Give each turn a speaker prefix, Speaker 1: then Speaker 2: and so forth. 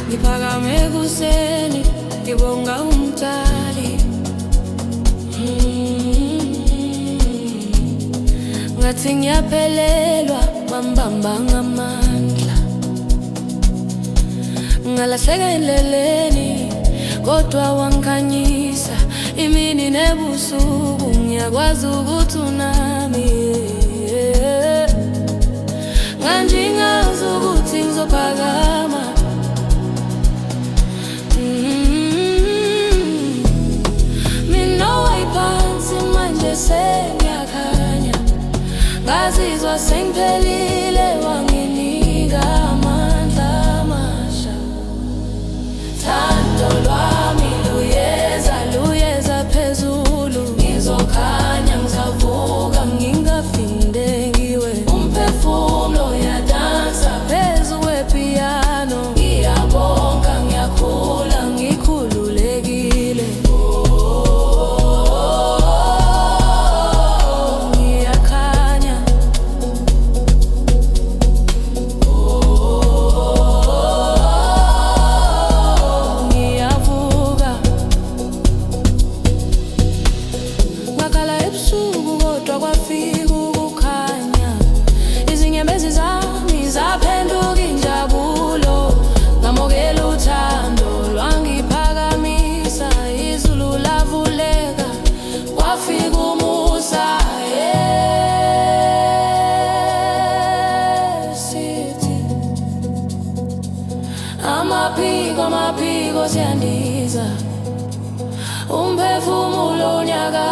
Speaker 1: Ngiphakame ekuseni ngibonga umdali, ngathi ngiyaphelelwa bambamba ngamandla. Ngalahleka endleleni kodwa wangikhanyisa, imini nebusuku ngiyakwazi ukuthi unami. Manje ngazi ukuthi ngizophakama. Mina wayiphansi manje sengiyakhanya, ngazizwa sengiphelile wanginika amandla amasha. Thando lwami luyeza phezulu, ngizokhanya ngizavuka ngingafinde ngiwe. Umphefumulo uyadansa phezu kwepiyano, ngiyabonga ngiyakhula ngikhululekile. Ngiyakhanya, ngiyavuka. Ngakhala ebusuku kodwa kwafika ukukhanya, izinyembezi zami zaphenduka injabulo. Ngamukela uthando lwangiphakamisa, izulu lavuleka kwafika umusa. Sithi amaphiko siyandiza, umphefumulo unyaka